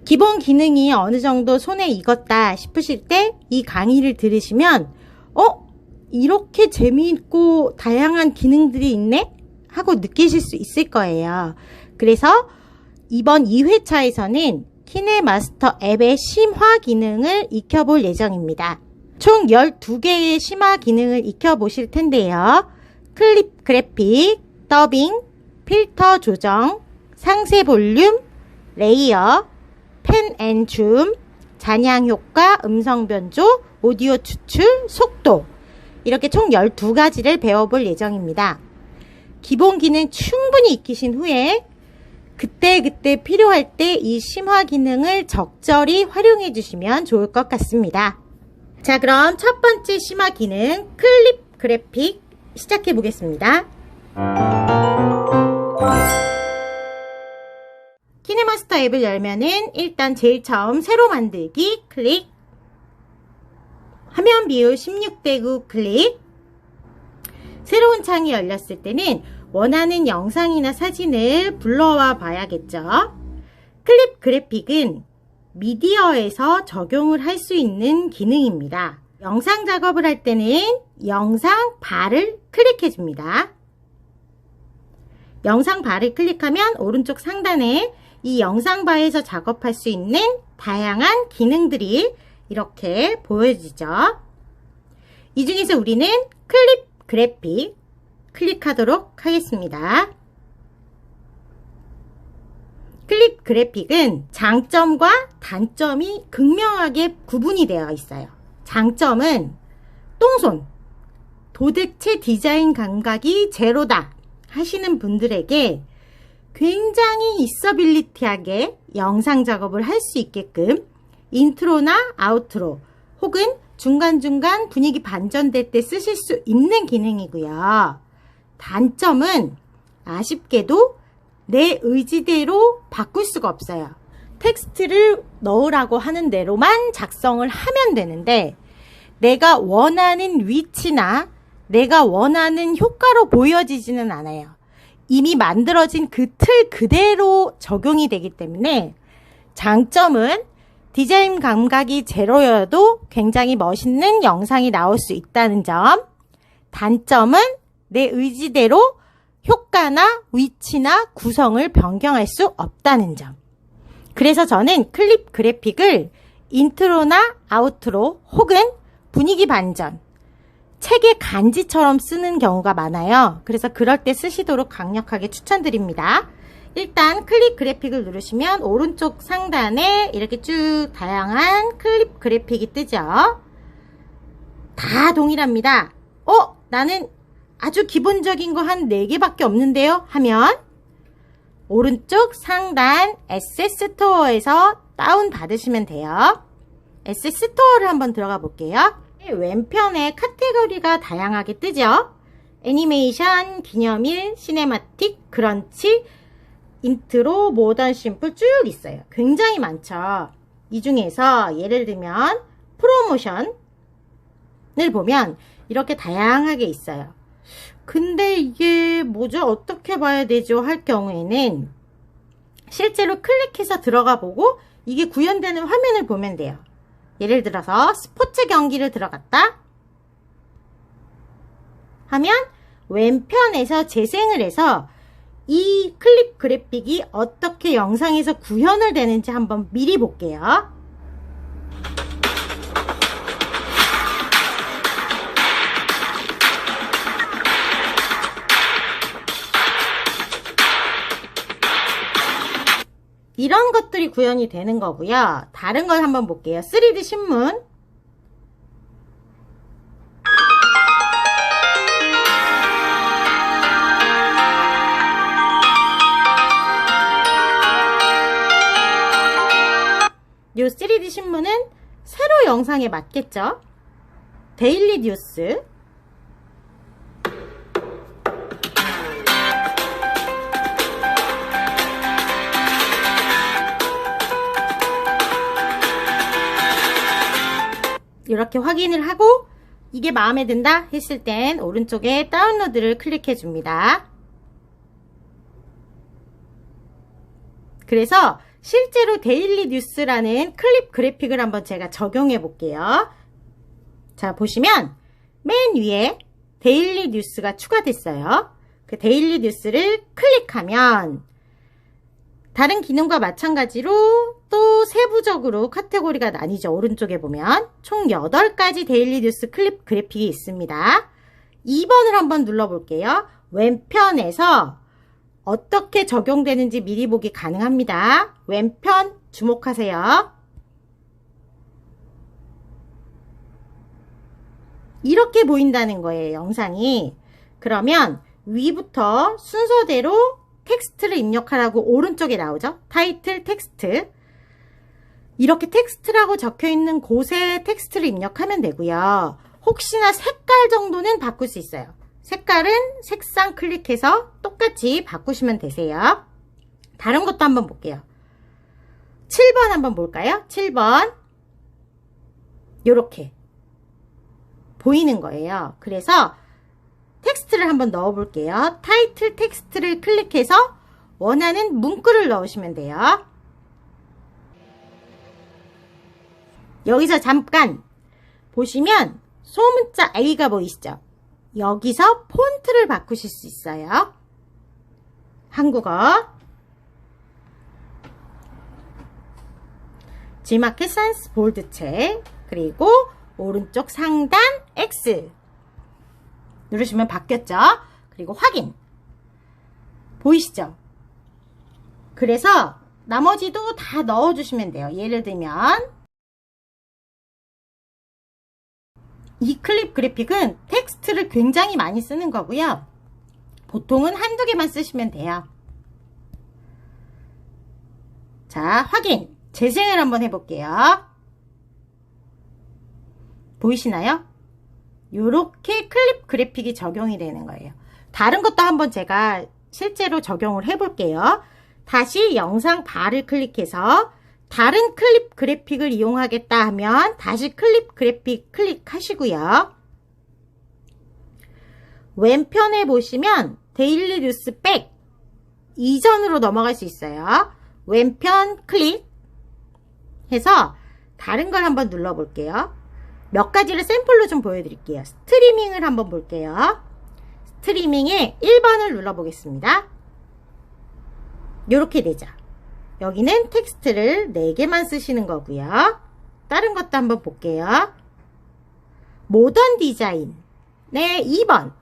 기본 기능이 어느 정도 손에 익었다 싶으실 때 이 강의를 들으시면 이렇게 재미있고 다양한 기능들이 있네? 하고 느끼실 수 있을 거예요. 그래서 이번 2회차에서는 키네마스터 앱의 심화 기능을 익혀볼 예정입니다. 총 12개의 심화 기능을 익혀보실 텐데요. 클립 그래픽, 더빙, 필터 조정, 상세 볼륨, 레이어, 펜 앤 줌, 잔향 효과, 음성 변조, 오디오 추출, 속도, 이렇게 총 12가지를 배워볼 예정입니다. 기본 기능 충분히 익히신 후에 그때그때 필요할 때 이 심화 기능을 적절히 활용해 주시면 좋을 것 같습니다. 자, 그럼 첫 번째 심화 기능 클립 그래픽 시작해 보겠습니다. 키네마스터 앱을 열면은 일단 제일 처음 새로 만들기 클릭, 화면 비율 16대 9 클릭. 새로운 창이 열렸을 때는 원하는 영상이나 사진을 불러와 봐야겠죠. 클립 그래픽은 미디어에서 적용을 할 수 있는 기능입니다. 영상 작업을 할 때는 영상 바를 클릭해 줍니다. 영상 바를 클릭하면 오른쪽 상단에 이 영상 바에서 작업할 수 있는 다양한 기능들이 이렇게 보여지죠. 이 중에서 우리는 클립 그래픽 클릭하도록 하겠습니다. 클립 그래픽은 장점과 단점이 극명하게 구분이 되어 있어요. 장점은 똥손, 도대체 디자인 감각이 제로다 하시는 분들에게 굉장히 있어빌리티하게 영상 작업을 할 수 있게끔 인트로나 아우트로 혹은 중간중간 분위기 반전될 때 쓰실 수 있는 기능이고요. 단점은 아쉽게도 내 의지대로 바꿀 수가 없어요. 텍스트를 넣으라고 하는 대로만 작성을 하면 되는데 내가 원하는 위치나 내가 원하는 효과로 보여지지는 않아요. 이미 만들어진 그 틀 그대로 적용이 되기 때문에 장점은 디자인 감각이 제로여도 굉장히 멋있는 영상이 나올 수 있다는 점, 단점은 내 의지대로 효과나 위치나 구성을 변경할 수 없다는 점. 그래서 저는 클립 그래픽을 인트로나 아우트로 혹은 분위기 반전, 책의 간지처럼 쓰는 경우가 많아요. 그래서 그럴 때 쓰시도록 강력하게 추천드립니다. 일단 클립 그래픽을 누르시면 오른쪽 상단에 이렇게 쭉 다양한 클립 그래픽이 뜨죠. 다 동일합니다. 나는 아주 기본적인 거 한 4개밖에 없는데요 하면 오른쪽 상단 에셋 스토어에서 다운 받으시면 돼요. 에셋 스토어를 한번 들어가 볼게요. 왼편에 카테고리가 다양하게 뜨죠. 애니메이션, 기념일, 시네마틱, 크런치, 인트로, 모던, 심플 쭉 있어요. 굉장히 많죠. 이 중에서 예를 들면 프로모션을 보면 이렇게 다양하게 있어요. 근데 이게 뭐죠? 어떻게 봐야 되죠? 할 경우에는 실제로 클릭해서 들어가 보고 이게 구현되는 화면을 보면 돼요. 예를 들어서 스포츠 경기를 들어갔다 하면 왼편에서 재생을 해서 이 클립 그래픽이 어떻게 영상에서 구현을 되는지 한번 미리 볼게요. 이런 것들이 구현이 되는 거고요. 다른 걸 한번 볼게요. 3D 신문. 요 3D 신문은 세로 영상에 맞겠죠? 데일리 뉴스. 이렇게 확인을 하고 이게 마음에 든다 했을 땐 오른쪽에 다운로드를 클릭해 줍니다. 그래서 실제로 데일리 뉴스라는 클립 그래픽을 한번 제가 적용해 볼게요. 자, 보시면 맨 위에 데일리 뉴스가 추가됐어요. 그 데일리 뉴스를 클릭하면 다른 기능과 마찬가지로 또 세부적으로 카테고리가 나뉘죠. 오른쪽에 보면 총 8가지 데일리 뉴스 클립 그래픽이 있습니다. 2번을 한번 눌러볼게요. 왼편에서 어떻게 적용되는지 미리 보기 가능합니다. 왼편 주목하세요. 이렇게 보인다는 거예요, 영상이. 그러면 위부터 순서대로 텍스트를 입력하라고 오른쪽에 나오죠. 타이틀 텍스트. 이렇게 텍스트라고 적혀 있는 곳에 텍스트를 입력하면 되고요. 혹시나 색깔 정도는 바꿀 수 있어요. 색깔은 색상 클릭해서 똑같이 바꾸시면 되세요. 다른 것도 한번 볼게요. 7번 한번 볼까요? 7번. 요렇게 보이는 거예요. 그래서 텍스트를 한번 넣어 볼게요. 타이틀 텍스트를 클릭해서 원하는 문구를 넣으시면 돼요. 여기서 잠깐 보시면 소문자 A가 보이시죠? 여기서 폰트를 바꾸실 수 있어요. 한국어, G마켓 산스 볼드체, 그리고 오른쪽 상단 X 누르시면 바뀌었죠? 그리고 확인. 보이시죠? 그래서 나머지도 다 넣어주시면 돼요. 예를 들면 이 클립 그래픽은 텍스트를 굉장히 많이 쓰는 거고요. 보통은 한두 개만 쓰시면 돼요. 자, 확인. 재생을 한번 해볼게요. 보이시나요? 요렇게 클립 그래픽이 적용이 되는 거예요. 다른 것도 한번 제가 실제로 적용을 해볼게요. 다시 영상 바를 클릭해서 다른 클립 그래픽을 이용하겠다 하면 다시 클립 그래픽 클릭하시고요. 왼편에 보시면 데일리 뉴스 백 이전으로 넘어갈 수 있어요. 왼편 클릭 해서 다른 걸 한번 눌러볼게요. 몇 가지를 샘플로 좀 보여드릴게요. 스트리밍을 한번 볼게요. 스트리밍에 1번을 눌러보겠습니다. 이렇게 되죠. 여기는 텍스트를 4개만 쓰시는 거고요. 다른 것도 한번 볼게요. 모던 디자인. 네, 2번.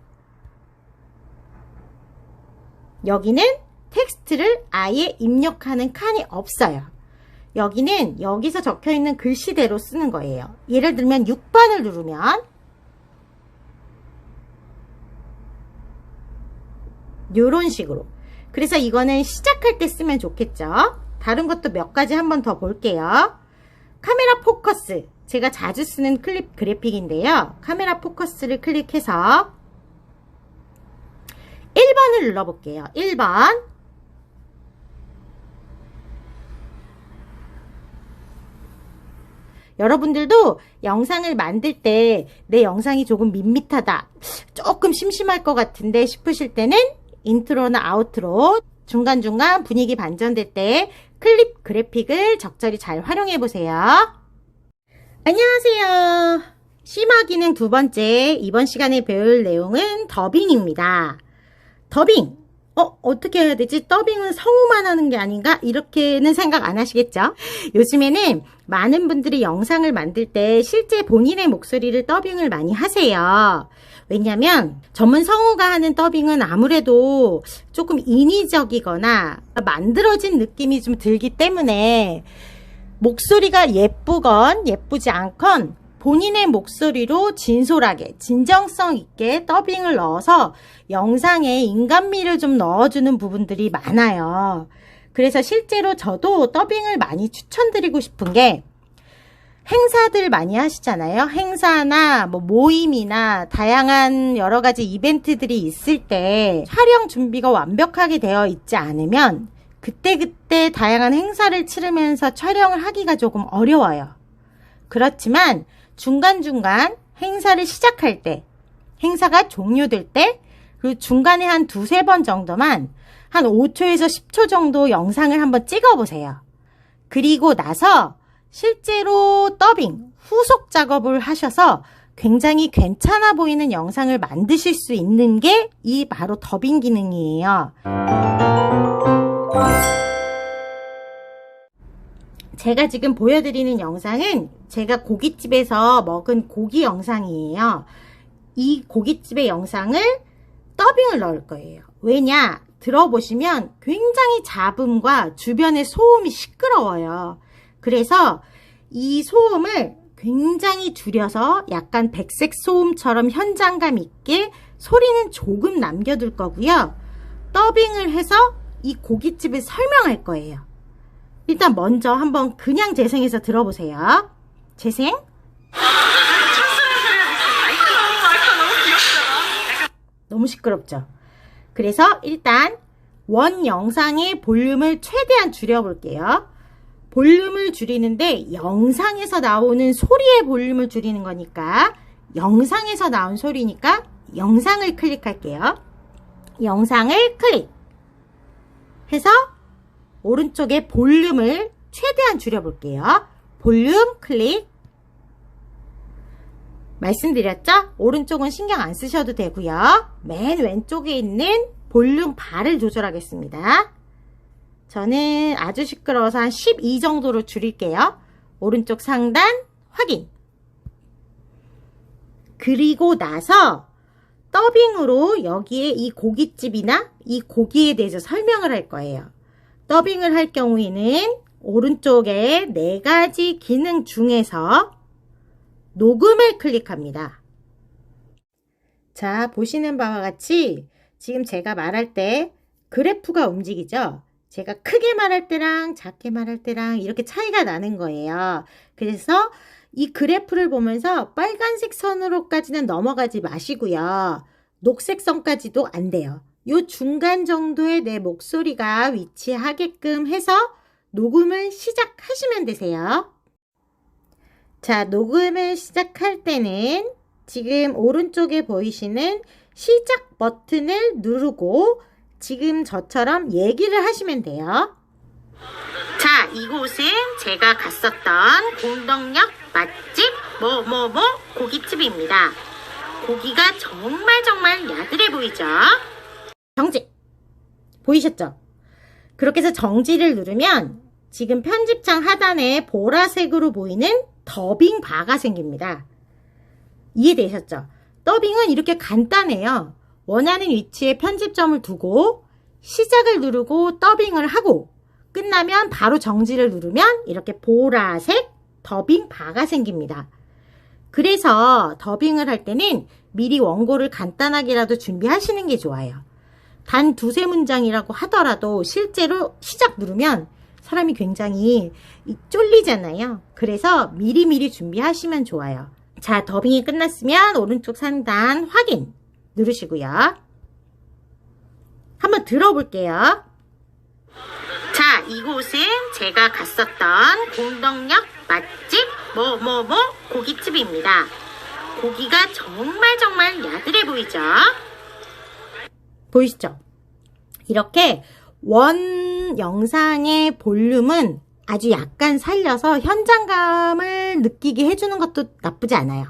여기는 텍스트를 아예 입력하는 칸이 없어요. 여기는 여기서 적혀있는 글씨대로 쓰는 거예요. 예를 들면 6번을 누르면 이런 식으로. 그래서 이거는 시작할 때 쓰면 좋겠죠. 다른 것도 몇 가지 한번 더 볼게요. 카메라 포커스. 제가 자주 쓰는 클립 그래픽인데요. 카메라 포커스를 클릭해서 1번을 눌러볼게요. 1번. 여러분들도 영상을 만들 때 내 영상이 조금 밋밋하다, 조금 심심할 것 같은데 싶으실 때는 인트로나 아우트로 중간중간 분위기 반전될 때 클립 그래픽을 적절히 잘 활용해 보세요. 안녕하세요. 심화 기능 2번째, 이번 시간에 배울 내용은 더빙입니다. 더빙. 어떻게 해야 되지? 더빙은 성우만 하는 게 아닌가? 이렇게는 생각 안 하시겠죠? 요즘에는 많은 분들이 영상을 만들 때 실제 본인의 목소리를 더빙을 많이 하세요. 왜냐면 전문 성우가 하는 더빙은 아무래도 조금 인위적이거나 만들어진 느낌이 좀 들기 때문에 목소리가 예쁘건 예쁘지 않건 본인의 목소리로 진솔하게 진정성 있게 더빙을 넣어서 영상에 인간미를 좀 넣어주는 부분들이 많아요. 그래서 실제로 저도 더빙을 많이 추천드리고 싶은 게, 행사들 많이 하시잖아요. 행사나 뭐 모임이나 다양한 여러 가지 이벤트들이 있을 때 촬영 준비가 완벽하게 되어 있지 않으면 그때그때 다양한 행사를 치르면서 촬영을 하기가 조금 어려워요. 그렇지만 중간중간 행사를 시작할 때, 행사가 종료될 때, 그 중간에 한 2-3번 정도만 한 5초에서 10초 정도 영상을 한번 찍어 보세요. 그리고 나서 실제로 더빙, 후속 작업을 하셔서 굉장히 괜찮아 보이는 영상을 만드실 수 있는 게 이 바로 더빙 기능이에요. 제가 지금 보여드리는 영상은 제가 고깃집에서 먹은 고기 영상이에요. 이 고깃집의 영상을 더빙을 넣을 거예요. 왜냐? 들어보시면 굉장히 잡음과 주변의 소음이 시끄러워요. 그래서 이 소음을 굉장히 줄여서 약간 백색 소음처럼 현장감 있게 소리는 조금 남겨둘 거고요. 더빙을 해서 이 고깃집을 설명할 거예요. 일단 먼저 한번 그냥 재생해서 들어보세요. 재생. 너무 시끄럽죠? 그래서 일단 원 영상의 볼륨을 최대한 줄여볼게요. 볼륨을 줄이는데 영상에서 나오는 소리의 볼륨을 줄이는 거니까 영상에서 나온 소리니까 영상을 클릭할게요. 영상을 클릭 해서 오른쪽에 볼륨을 최대한 줄여볼게요. 볼륨 클릭. 말씀드렸죠? 오른쪽은 신경 안 쓰셔도 되고요. 맨 왼쪽에 있는 볼륨 바를 조절하겠습니다. 저는 아주 시끄러워서 한 12 정도로 줄일게요. 오른쪽 상단 확인. 그리고 나서 더빙으로 여기에 이 고깃집이나 이 고기에 대해서 설명을 할 거예요. 더빙을 할 경우에는 오른쪽에 4가지 기능 중에서 녹음을 클릭합니다. 자, 보시는 바와 같이 지금 제가 말할 때 그래프가 움직이죠? 제가 크게 말할 때랑 작게 말할 때랑 이렇게 차이가 나는 거예요. 그래서 이 그래프를 보면서 빨간색 선으로까지는 넘어가지 마시고요. 녹색 선까지도 안 돼요. 요 중간 정도에 내 목소리가 위치하게끔 해서 녹음을 시작하시면 되세요. 자, 녹음을 시작할 때는 지금 오른쪽에 보이시는 시작 버튼을 누르고 지금 저처럼 얘기를 하시면 돼요. 자, 이곳은 제가 갔었던 공덕역 맛집 뭐뭐뭐 고깃집입니다. 고기가 정말 야들해 보이죠? 정지! 보이셨죠? 그렇게 해서 정지를 누르면 지금 편집창 하단에 보라색으로 보이는 더빙 바가 생깁니다. 이해되셨죠? 더빙은 이렇게 간단해요. 원하는 위치에 편집점을 두고 시작을 누르고 더빙을 하고 끝나면 바로 정지를 누르면 이렇게 보라색 더빙 바가 생깁니다. 그래서 더빙을 할 때는 미리 원고를 간단하게라도 준비하시는 게 좋아요. 단 2-3문장이라고 하더라도 실제로 시작 누르면 사람이 굉장히 쫄리잖아요. 그래서 미리미리 준비하시면 좋아요. 자, 더빙이 끝났으면 오른쪽 상단 확인 누르시고요. 한번 들어볼게요. 자, 이곳은 제가 갔었던 공덕역 맛집 뭐뭐뭐 고깃집입니다. 고기가 정말 야들해 보이죠? 보이시죠? 이렇게 원 영상의 볼륨은 아주 약간 살려서 현장감을 느끼게 해주는 것도 나쁘지 않아요.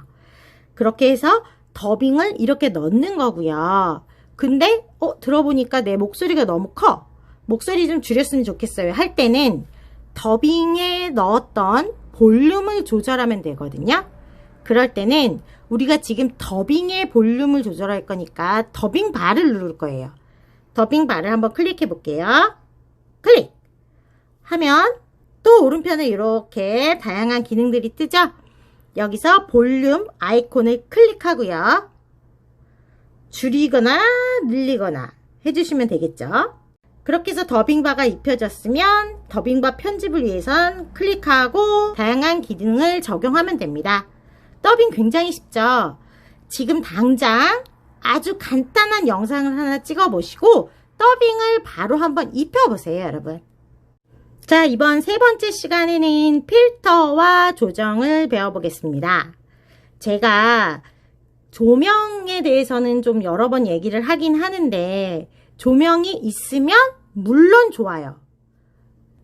그렇게 해서 더빙을 이렇게 넣는 거고요. 근데 들어보니까 내 목소리가 너무 커. 목소리 좀 줄였으면 좋겠어요. 할 때는 더빙에 넣었던 볼륨을 조절하면 되거든요. 그럴 때는 우리가 지금 더빙의 볼륨을 조절할 거니까 더빙 바를 누를 거예요. 더빙 바를 한번 클릭해 볼게요. 클릭! 하면 또 오른편에 이렇게 다양한 기능들이 뜨죠? 여기서 볼륨 아이콘을 클릭하고요. 줄이거나 늘리거나 해주시면 되겠죠? 그렇게 해서 더빙바가 입혀졌으면 더빙바 편집을 위해선 클릭하고 다양한 기능을 적용하면 됩니다. 더빙 굉장히 쉽죠? 지금 당장 아주 간단한 영상을 하나 찍어 보시고 더빙을 바로 한번 입혀보세요, 여러분. 자, 이번 3번째 시간에는 필터와 조정을 배워보겠습니다. 제가 조명에 대해서는 좀 여러 번 얘기를 하긴 하는데 조명이 있으면 물론 좋아요.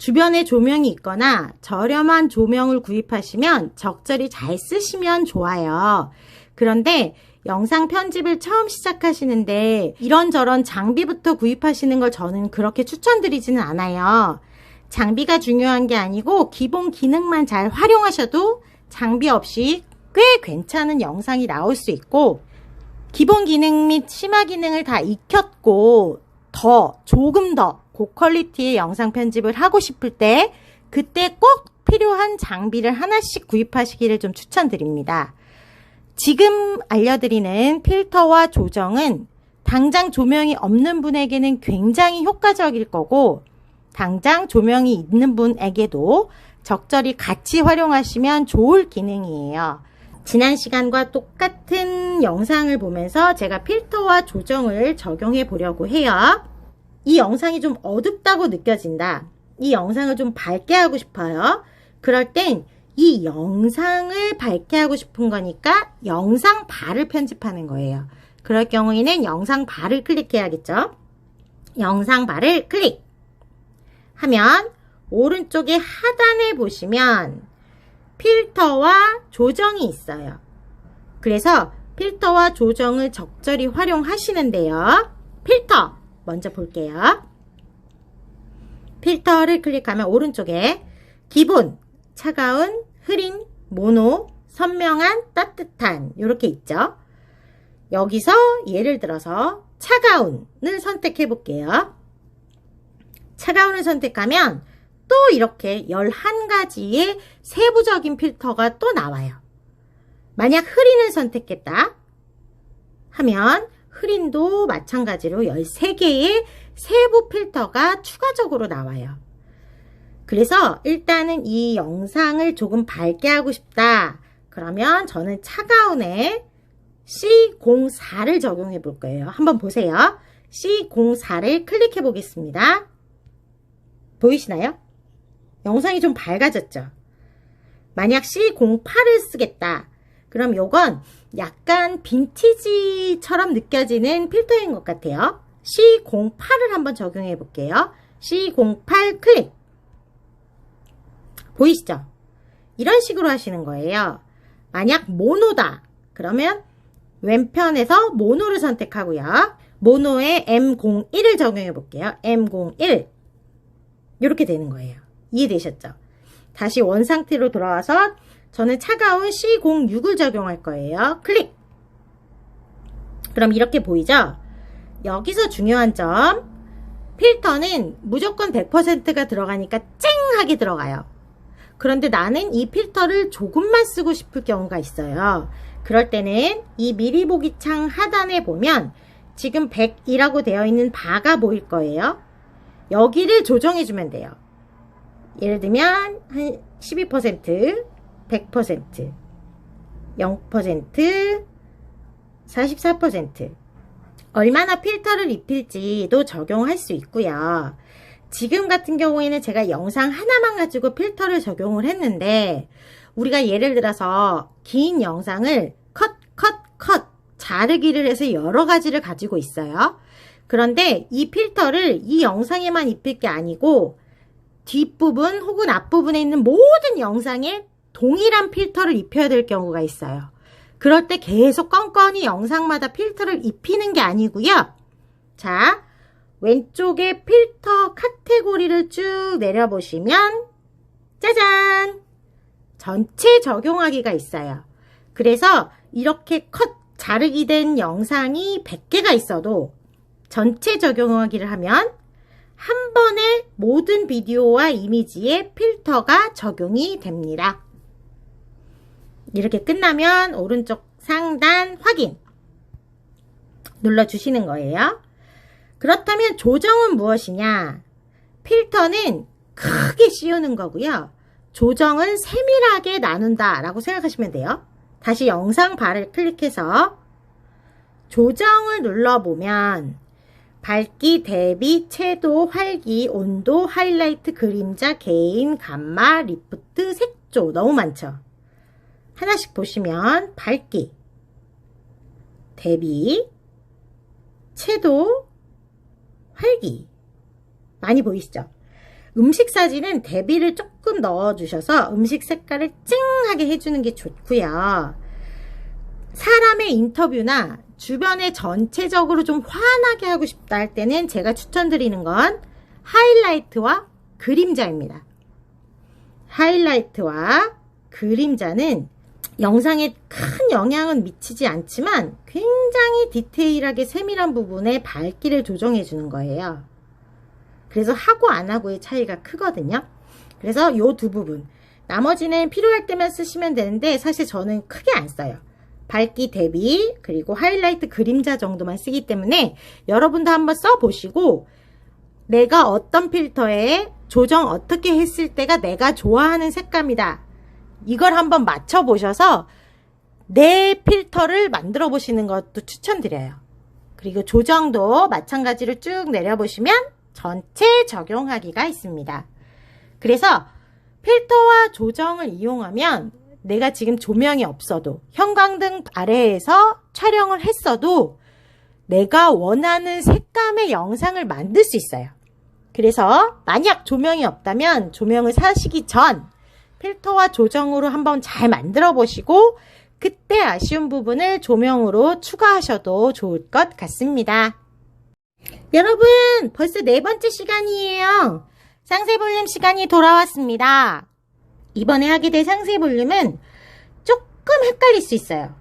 주변에 조명이 있거나 저렴한 조명을 구입하시면 적절히 잘 쓰시면 좋아요. 그런데 영상 편집을 처음 시작하시는데 이런저런 장비부터 구입하시는 걸 저는 그렇게 추천드리지는 않아요. 장비가 중요한 게 아니고 기본 기능만 잘 활용하셔도 장비 없이 꽤 괜찮은 영상이 나올 수 있고, 기본 기능 및 심화 기능을 다 익혔고 조금 더 고퀄리티의 영상 편집을 하고 싶을 때 그때 꼭 필요한 장비를 하나씩 구입하시기를 좀 추천드립니다. 지금 알려드리는 필터와 조정은 당장 조명이 없는 분에게는 굉장히 효과적일 거고, 당장 조명이 있는 분에게도 적절히 같이 활용하시면 좋을 기능이에요. 지난 시간과 똑같은 영상을 보면서 제가 필터와 조정을 적용해 보려고 해요. 이 영상이 좀 어둡다고 느껴진다. 이 영상을 좀 밝게 하고 싶어요. 그럴 땐 이 영상을 밝게 하고 싶은 거니까 영상 바를 편집하는 거예요. 그럴 경우에는 영상 바를 클릭해야겠죠. 영상 바를 클릭 하면 오른쪽에 하단에 보시면 필터와 조정이 있어요. 그래서 필터와 조정을 적절히 활용하시는데요. 필터 먼저 볼게요. 필터를 클릭하면 오른쪽에 기본, 차가운, 흐린, 모노, 선명한, 따뜻한 이렇게 있죠. 여기서 예를 들어서 차가운을 선택해 볼게요. 차가운을 선택하면 또 이렇게 11가지의 세부적인 필터가 또 나와요. 만약 흐린을 선택했다 하면 흐린도 마찬가지로 13개의 세부 필터가 추가적으로 나와요. 그래서 일단은 이 영상을 조금 밝게 하고 싶다. 그러면 저는 차가운에 C04를 적용해 볼 거예요. 한번 보세요. C04를 클릭해 보겠습니다. 보이시나요? 영상이 좀 밝아졌죠? 만약 C08을 쓰겠다. 그럼 요건 약간 빈티지처럼 느껴지는 필터인 것 같아요. C08을 한번 적용해 볼게요. C08 클릭. 보이시죠? 이런 식으로 하시는 거예요. 만약 모노다. 그러면 왼편에서 모노를 선택하고요. 모노에 M01을 적용해 볼게요. M01. 이렇게 되는 거예요. 이해되셨죠? 다시 원 상태로 돌아와서 저는 차가운 C06을 적용할 거예요. 클릭! 그럼 이렇게 보이죠? 여기서 중요한 점, 필터는 무조건 100%가 들어가니까 쨍하게 들어가요. 그런데 나는 이 필터를 조금만 쓰고 싶을 경우가 있어요. 그럴 때는 이 미리 보기 창 하단에 보면 지금 100이라고 되어 있는 바가 보일 거예요. 여기를 조정해 주면 돼요. 예를 들면 한 12%, 100%, 0%, 44%. 얼마나 필터를 입힐지도 적용할 수 있고요. 지금 같은 경우에는 제가 영상 하나만 가지고 필터를 적용을 했는데, 우리가 예를 들어서 긴 영상을 컷 자르기를 해서 여러 가지를 가지고 있어요. 그런데 이 필터를 이 영상에만 입힐 게 아니고 뒷부분 혹은 앞부분에 있는 모든 영상에 동일한 필터를 입혀야 될 경우가 있어요. 그럴 때 계속 껌껌이 영상마다 필터를 입히는 게 아니고요. 자, 왼쪽에 필터 카테고리를 쭉 내려보시면 짜잔! 전체 적용하기가 있어요. 그래서 이렇게 자르기 된 영상이 100개가 있어도 전체 적용하기를 하면 한 번에 모든 비디오와 이미지에 필터가 적용이 됩니다. 이렇게 끝나면 오른쪽 상단 확인 눌러주시는 거예요. 그렇다면 조정은 무엇이냐? 필터는 크게 씌우는 거고요. 조정은 세밀하게 나눈다 라고 생각하시면 돼요. 다시 영상 바를 클릭해서 조정을 눌러보면 밝기, 대비, 채도, 활기, 온도, 하이라이트, 그림자, 개인, 감마, 리프트, 색조 너무 많죠? 하나씩 보시면 밝기, 대비, 채도, 활기 많이 보이시죠? 음식 사진은 대비를 조금 넣어주셔서 음식 색깔을 찡하게 해주는 게 좋고요. 사람의 인터뷰나 주변에 전체적으로 좀 환하게 하고 싶다 할 때는 제가 추천드리는 건 하이라이트와 그림자입니다. 하이라이트와 그림자는 영상에 큰 영향은 미치지 않지만 굉장히 디테일하게 세밀한 부분에 밝기를 조정해 주는 거예요. 그래서 하고 안 하고의 차이가 크거든요. 그래서 요 두 부분, 나머지는 필요할 때만 쓰시면 되는데 사실 저는 크게 안 써요. 밝기 대비 그리고 하이라이트 그림자 정도만 쓰기 때문에 여러분도 한번 써보시고 내가 어떤 필터에 조정 어떻게 했을 때가 내가 좋아하는 색감이다, 이걸 한번 맞춰보셔서 내 필터를 만들어 보시는 것도 추천드려요. 그리고 조정도 마찬가지로 쭉 내려보시면 전체 적용하기가 있습니다. 그래서 필터와 조정을 이용하면 내가 지금 조명이 없어도 형광등 아래에서 촬영을 했어도 내가 원하는 색감의 영상을 만들 수 있어요. 그래서 만약 조명이 없다면 조명을 사시기 전 필터와 조정으로 한번 잘 만들어 보시고 그때 아쉬운 부분을 조명으로 추가하셔도 좋을 것 같습니다. 여러분, 벌써 4번째 시간이에요. 상세 볼륨 시간이 돌아왔습니다. 이번에 하게 될 상세 볼륨은 조금 헷갈릴 수 있어요.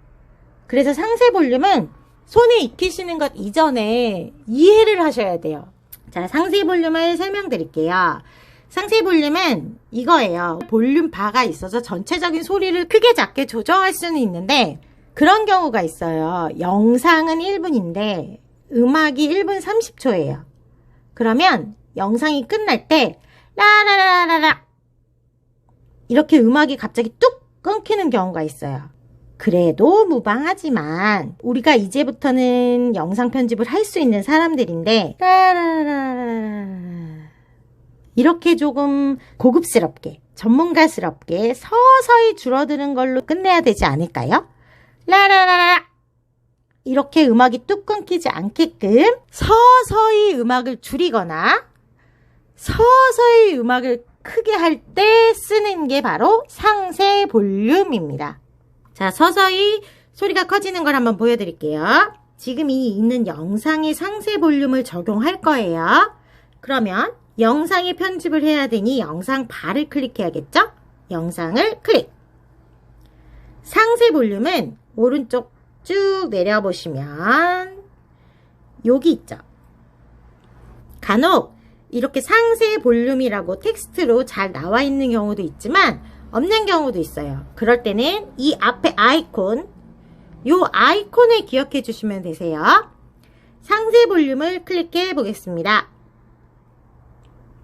그래서 상세 볼륨은 손에 익히시는 것 이전에 이해를 하셔야 돼요. 자, 상세 볼륨을 설명드릴게요. 상세 볼륨은 이거예요. 볼륨 바가 있어서 전체적인 소리를 크게 작게 조정할 수는 있는데 그런 경우가 있어요. 영상은 1분인데 음악이 1분 30초예요. 그러면 영상이 끝날 때 라라라라라 이렇게 음악이 갑자기 뚝 끊기는 경우가 있어요. 그래도 무방하지만 우리가 이제부터는 영상 편집을 할 수 있는 사람들인데 이렇게 조금 고급스럽게 전문가스럽게 서서히 줄어드는 걸로 끝내야 되지 않을까요? 라라라라 이렇게 음악이 뚝 끊기지 않게끔 서서히 음악을 줄이거나 서서히 음악을 크게 할 때 쓰는 게 바로 상세 볼륨입니다. 자, 서서히 소리가 커지는 걸 한번 보여드릴게요. 지금 이 있는 영상의 상세 볼륨을 적용할 거예요. 그러면 영상에 편집을 해야 되니 영상 바를 클릭해야겠죠? 영상을 클릭. 상세 볼륨은 오른쪽 쭉 내려보시면 여기 있죠. 간혹 이렇게 상세 볼륨이라고 텍스트로 잘 나와 있는 경우도 있지만 없는 경우도 있어요. 그럴 때는 이 앞에 아이콘, 요 아이콘을 기억해 주시면 되세요. 상세 볼륨을 클릭해 보겠습니다.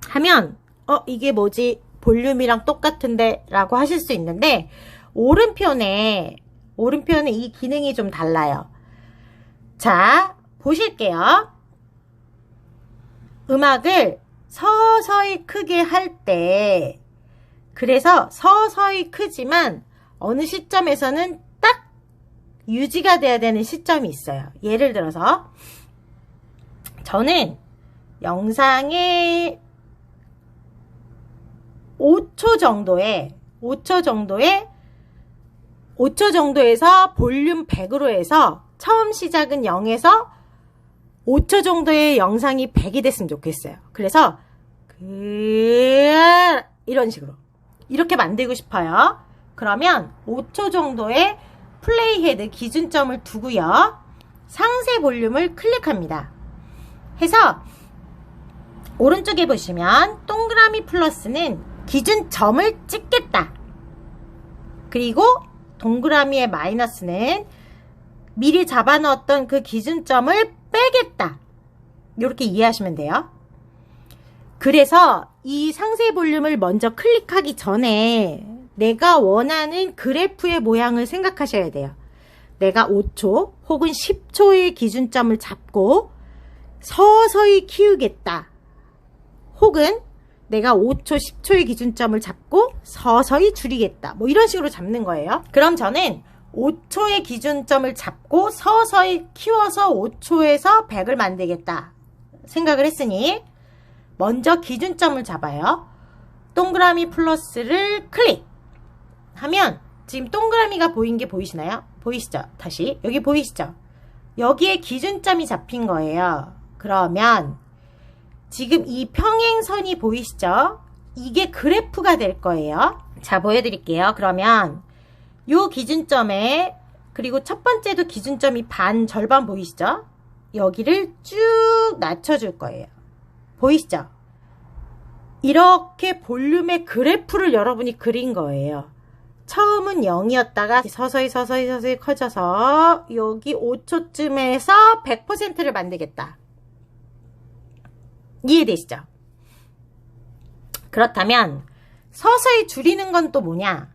하면 이게 뭐지? 볼륨이랑 똑같은데? 라고 하실 수 있는데 오른편에 이 기능이 좀 달라요. 자, 보실게요. 음악을 서서히 크게 할 때, 그래서 서서히 크지만 어느 시점에서는 딱 유지가 돼야 되는 시점이 있어요. 예를 들어서 저는 영상에 5초 정도에서 볼륨 100으로 해서 처음 시작은 0에서 5초 정도의 영상이 100이 됐으면 좋겠어요. 그래서 이런 식으로 이렇게 만들고 싶어요. 그러면 5초 정도의 플레이 헤드 기준점을 두고요. 상세 볼륨을 클릭합니다. 해서 오른쪽에 보시면 동그라미 플러스는 기준점을 찍겠다. 그리고 동그라미의 마이너스는 미리 잡아놓았던 그 기준점을 빼겠다. 이렇게 이해하시면 돼요. 그래서 이 상세 볼륨을 먼저 클릭하기 전에 내가 원하는 그래프의 모양을 생각하셔야 돼요. 내가 5초 혹은 10초의 기준점을 잡고 서서히 키우겠다. 혹은 내가 5초, 10초의 기준점을 잡고 서서히 줄이겠다. 뭐 이런 식으로 잡는 거예요. 그럼 저는 5초의 기준점을 잡고 서서히 키워서 5초에서 100을 만들겠다 생각을 했으니 먼저 기준점을 잡아요. 동그라미 플러스를 클릭하면 지금 동그라미가 보인 게 보이시나요? 보이시죠? 다시 여기 보이시죠? 여기에 기준점이 잡힌 거예요. 그러면 지금 이 평행선이 보이시죠? 이게 그래프가 될 거예요. 자, 보여드릴게요. 그러면 요 기준점에, 그리고 첫 번째도 기준점이 절반 보이시죠? 여기를 쭉 낮춰줄 거예요. 보이시죠? 이렇게 볼륨의 그래프를 여러분이 그린 거예요. 처음은 0이었다가 서서히 커져서 여기 5초쯤에서 100%를 만들겠다. 이해되시죠? 그렇다면 서서히 줄이는 건 또 뭐냐?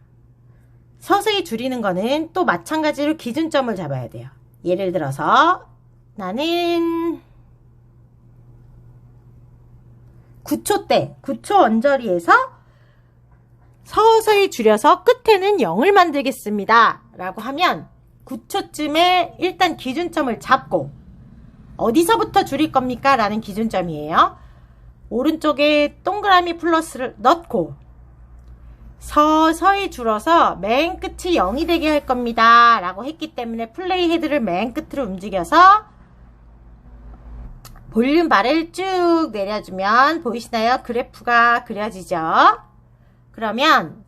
서서히 줄이는 거는 또 마찬가지로 기준점을 잡아야 돼요. 예를 들어서 나는 9초 언저리에서 서서히 줄여서 끝에는 0을 만들겠습니다. 라고 하면 9초쯤에 일단 기준점을 잡고 어디서부터 줄일 겁니까? 라는 기준점이에요. 오른쪽에 동그라미 플러스를 넣고 서서히 줄어서 맨 끝이 0이 되게 할 겁니다. 라고 했기 때문에 플레이 헤드를 맨 끝으로 움직여서 볼륨 바를 쭉 내려주면 보이시나요? 그래프가 그려지죠? 그러면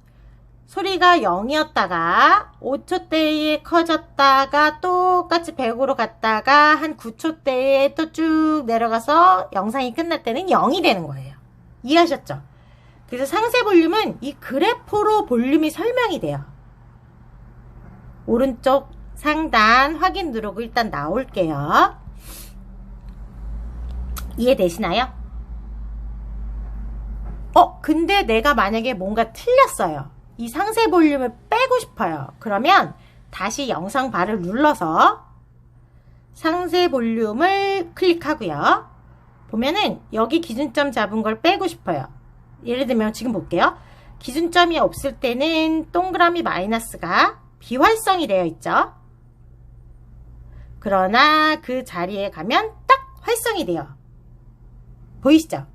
소리가 0이었다가 5초대에 커졌다가 똑같이 100으로 갔다가 한 9초대에 또 쭉 내려가서 영상이 끝날 때는 0이 되는 거예요. 이해하셨죠? 그래서 상세 볼륨은 이 그래프로 볼륨이 설명이 돼요. 오른쪽 상단 확인 누르고 일단 나올게요. 이해되시나요? 근데 내가 만약에 뭔가 틀렸어요. 이 상세 볼륨을 빼고 싶어요. 그러면 다시 영상 바를 눌러서 상세 볼륨을 클릭하고요. 보면은 여기 기준점 잡은 걸 빼고 싶어요. 예를 들면 지금 볼게요. 기준점이 없을 때는 동그라미 마이너스가 비활성이 되어 있죠. 그러나 그 자리에 가면 딱 활성이 돼요. 보이시죠?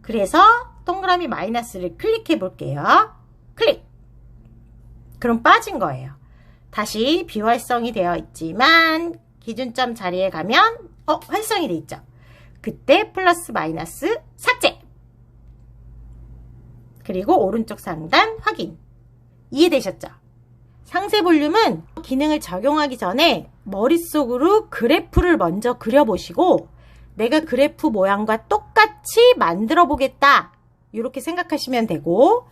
그래서 동그라미 마이너스를 클릭해 볼게요. 클릭! 그럼 빠진 거예요. 다시 비활성이 되어 있지만 기준점 자리에 가면 활성이 돼 있죠. 그때 플러스 마이너스 삭제! 그리고 오른쪽 상단 확인. 이해되셨죠? 상세 볼륨은 기능을 적용하기 전에 머릿속으로 그래프를 먼저 그려보시고 내가 그래프 모양과 똑같이 만들어 보겠다. 이렇게 생각하시면 되고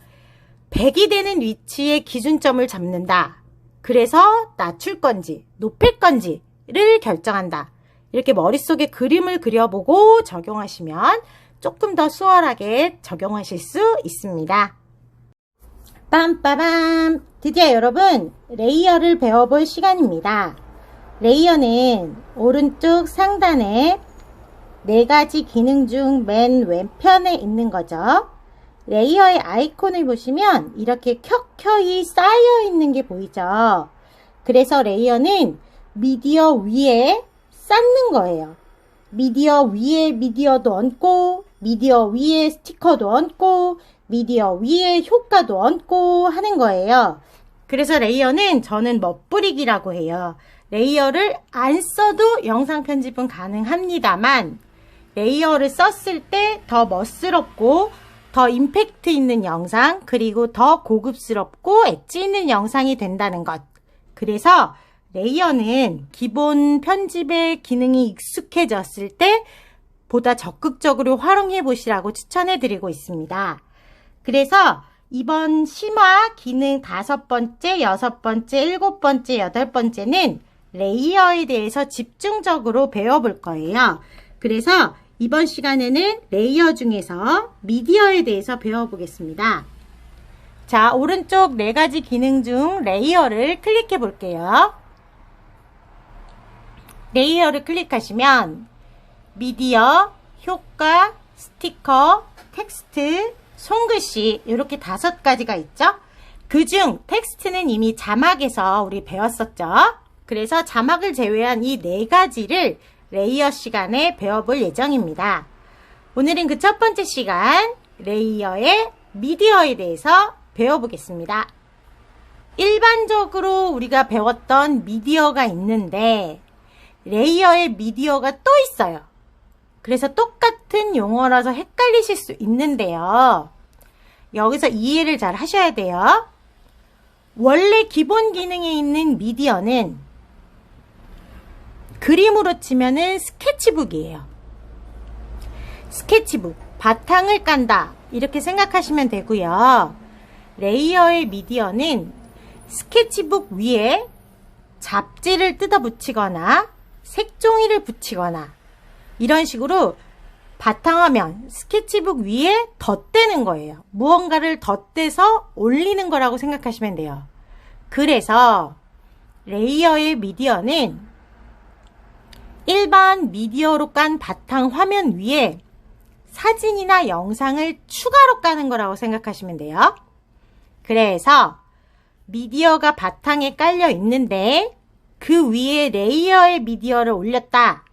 100이 되는 위치에 기준점을 잡는다. 그래서 낮출 건지 높일 건지를 결정한다. 이렇게 머릿속에 그림을 그려보고 적용하시면 조금 더 수월하게 적용하실 수 있습니다. 빰빠밤! 드디어 여러분 레이어를 배워볼 시간입니다. 레이어는 오른쪽 상단에 4가지 기능 중 맨 왼편에 있는 거죠. 레이어의 아이콘을 보시면 이렇게 켜켜이 쌓여 있는 게 보이죠. 그래서 레이어는 미디어 위에 쌓는 거예요. 미디어 위에 미디어도 얹고 미디어 위에 스티커도 얹고 미디어 위에 효과도 얹고 하는 거예요. 그래서 레이어는 저는 멋부리기라고 해요. 레이어를 안 써도 영상 편집은 가능합니다만 레이어를 썼을 때 더 멋스럽고 더 임팩트 있는 영상, 그리고 더 고급스럽고 엣지 있는 영상이 된다는 것. 그래서 레이어는 기본 편집의 기능이 익숙해졌을 때 보다 적극적으로 활용해 보시라고 추천해 드리고 있습니다. 그래서 이번 심화 기능 5번째, 6번째, 7번째, 8번째는 레이어에 대해서 집중적으로 배워볼 거예요. 그래서 이번 시간에는 레이어 중에서 미디어에 대해서 배워보겠습니다. 자, 오른쪽 4가지 기능 중 레이어를 클릭해 볼게요. 레이어를 클릭하시면 미디어, 효과, 스티커, 텍스트, 손글씨 이렇게 5가지가 있죠. 그중 텍스트는 이미 자막에서 우리 배웠었죠. 그래서 자막을 제외한 이 4가지를 레이어 시간에 배워볼 예정입니다. 오늘은 그 첫 번째 시간 레이어의 미디어에 대해서 배워보겠습니다. 일반적으로 우리가 배웠던 미디어가 있는데 레이어의 미디어가 또 있어요. 그래서 똑같은 용어라서 헷갈리실 수 있는데요. 여기서 이해를 잘 하셔야 돼요. 원래 기본 기능에 있는 미디어는 그림으로 치면은 스케치북이에요. 스케치북, 바탕을 깐다 이렇게 생각하시면 되고요. 레이어의 미디어는 스케치북 위에 잡지를 뜯어 붙이거나 색종이를 붙이거나 이런 식으로 바탕화면, 스케치북 위에 덧대는 거예요. 무언가를 덧대서 올리는 거라고 생각하시면 돼요. 그래서 레이어의 미디어는 일반 미디어로 깐 바탕화면 위에 사진이나 영상을 추가로 까는 거라고 생각하시면 돼요. 그래서 미디어가 바탕에 깔려 있는데 그 위에 레이어의 미디어를 올렸다.